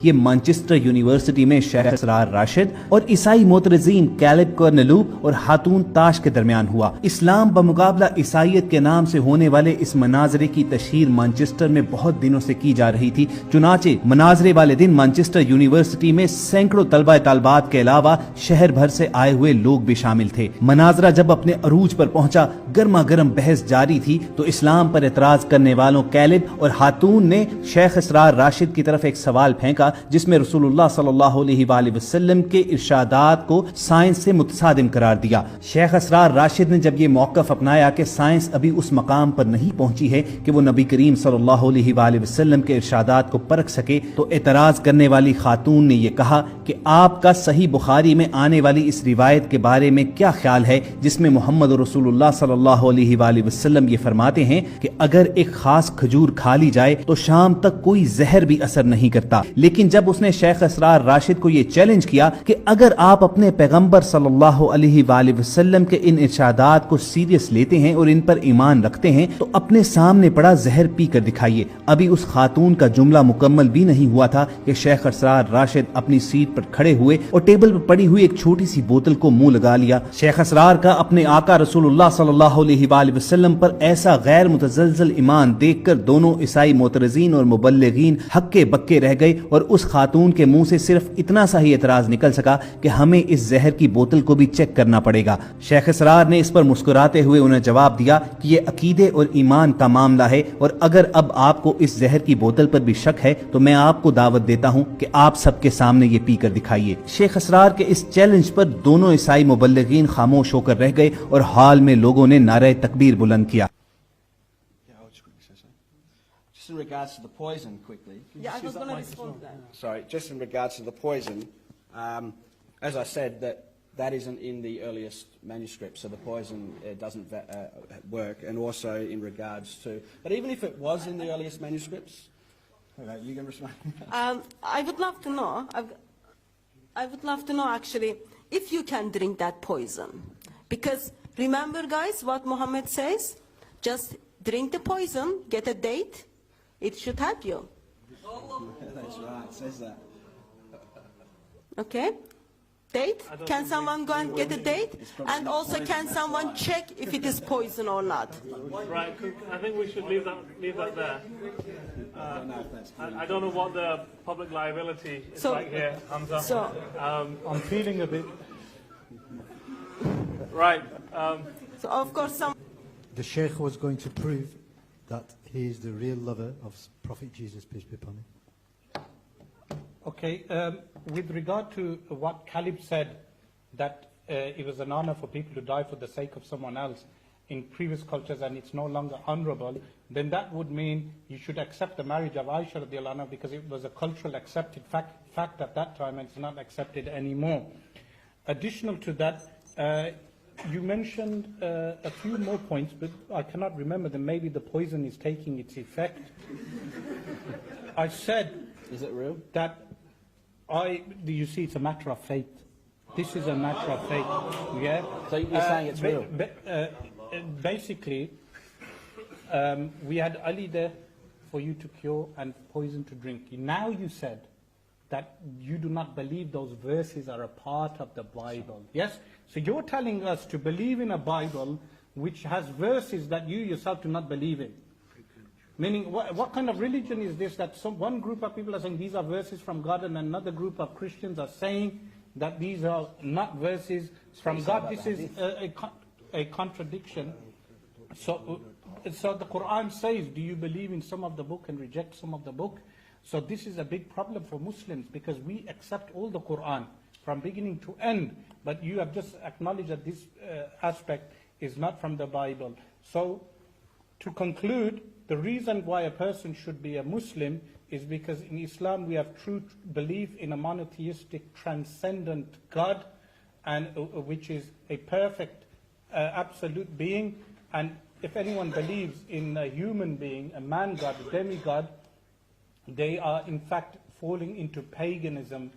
یہ Manchester university میں شیخ اسرار راشد اور عیسائی معترضین کیلب کورنلوب اور خاتون تاش کے درمیان ہوا۔ اسلام بمقابلہ عیسائیت کے نام سے ہونے والے اس مناظرے کی تشہیر مانچسٹر میں بہت دنوں سے کی جا رہی تھی، چنانچہ مناظرے والے دن مانچسٹر یونیورسٹی میں سینکڑوں طلبہ طالبات کے علاوہ شہر بھر سے آئے ہوئے لوگ بھی شامل تھے۔ مناظرہ جب اپنے عروج پر پہنچا، گرما گرم بحث جاری تھی تو اسلام پر اعتراض کرنے والوں کیلب اور خاتون نے شیخ اسرار راشد کی طرف ایک سوال پھینکا جس میں رسول اللہ صلی اللہ علیہ وآلہ وسلم کے ارشادات کو سائنس سے متصادم قرار دیا۔ شیخ اسرار راشد نے جب یہ موقف اپنایا کہ سائنس ابھی اس مقام پر نہیں پہنچی ہے کہ وہ نبی کریم صلی اللہ علیہ وآلہ وسلم کے ارشادات کو پرکھ سکے، تو اعتراض کرنے والی خاتون نے یہ کہا کہ آپ کا صحیح بخاری میں آنے والی اس روایت کے بارے میں کیا خیال ہے جس میں محمد رسول اللہ صلی اللہ علیہ وآلہ وسلم یہ فرماتے ہیں کہ اگر ایک خاص کھجور کھا لی جائے تو شام تک کوئی زہر بھی اثر نہیں کرتا۔ لیکن جب اس نے شیخ اسرار راشد کو یہ چیلنج کیا کہ اگر آپ اپنے پیغمبر صلی اللہ علیہ وآلہ وسلم کے ان ارشادات کو سیریس لیتے ہیں اور ان پر ایمان رکھتے ہیں تو اپنے سامنے پڑا زہر پی کر دکھائیے۔ ابھی اس خاتون کا جملہ مکمل بھی نہیں ہوا تھا کہ شیخ اسرار راشد اپنی سیٹ پر کھڑے ہوئے اور ٹیبل پر پڑی ہوئی ایک چھوٹی سی بوتل کو منہ لگا لیا۔ شیخ اسرار کا اپنے آقا رسول اللہ صلی اللہ علیہ وآلہ وسلم پر ایسا غیر متزلزل ایمان دیکھ کر دونوں عیسائی معترضین اور مبلغین ہکے بکے رہ گئے اور اس خاتون کے منہ سے صرف اتنا سا ہی اعتراض نکل سکا کہ ہمیں اس زہر کی بوتل کو بھی چیک کرنا پڑے گا۔ شیخ اسرار نے اس پر مسکراتے ہوئے انہیں جواب دیا کہ یہ عقیدے اور ایمان کا معاملہ ہے، اور اگر اب آپ کو اس زہر کی بوتل پر بھی شک ہے تو میں آپ کو دعوت دیتا ہوں کہ آپ سب کے سامنے یہ پی کر دکھائیے۔ شیخ اسرار کے اس چیلنج پر دونوں عیسائی مبلغین خاموش ہو کر رہ گئے اور ہال میں لوگوں نے نعرہ تکبیر بلند کیا۔ Just in regards to the poison, quickly. Yeah, I was going to respond to that. Sorry, just in regards to the poison, as I said, that isn't in the earliest manuscript, so the poison doesn't work. And also in regards to, but even if it was in the earliest manuscripts, okay, you can respond. I would love to know. I would love to know actually if you can drink that poison, because remember, guys, what Muhammad says: just drink the poison, get a date. It should help you. That's right, it says that. Okay? Date? Can someone go and get a date? And also, can someone check if it is poison or not? Right, I think we should leave that there. I don't know what the public liability is like here, Hamza. I'm feeling a bit... Right. So, of course, The Sheikh was going to prove that he is the real lover of Prophet Jesus, peace be upon him. Okay, with regard to what Caleb said, that it was an honor for people to die for the sake of someone else in previous cultures and it's no longer honorable, then that would mean you should accept the marriage of Aisha radiallahu anha because it was a cultural accepted fact at that time and it's not accepted anymore. Additional to that, you mentioned a few more points, but I cannot remember them. Maybe the poison is taking its effect. I said... Is it real? That you see, it's a matter of faith. This is a matter of faith. Yeah? So you're saying it's real? Basically, we had Ali there for you to cure and poison to drink. Now you said that you do not believe those verses are a part of the Bible. Yes? So you're telling us to believe in a Bible which has verses that you yourself do not believe in. Meaning, what kind of religion is this that one group of people are saying these are verses from God and another group of Christians are saying that these are not verses from God? This is a contradiction. So the Quran says, do you believe in some of the book and reject some of the book? So this is a big problem for Muslims because we accept all the Quran from beginning to end, but you have just acknowledged that this aspect is not from the Bible. So to conclude, the reason why a person should be a Muslim is because in Islam we have true belief in a monotheistic, transcendent God, and which is a perfect, absolute being. And if anyone believes in a human being, a man God, a demigod, they are in fact falling into paganism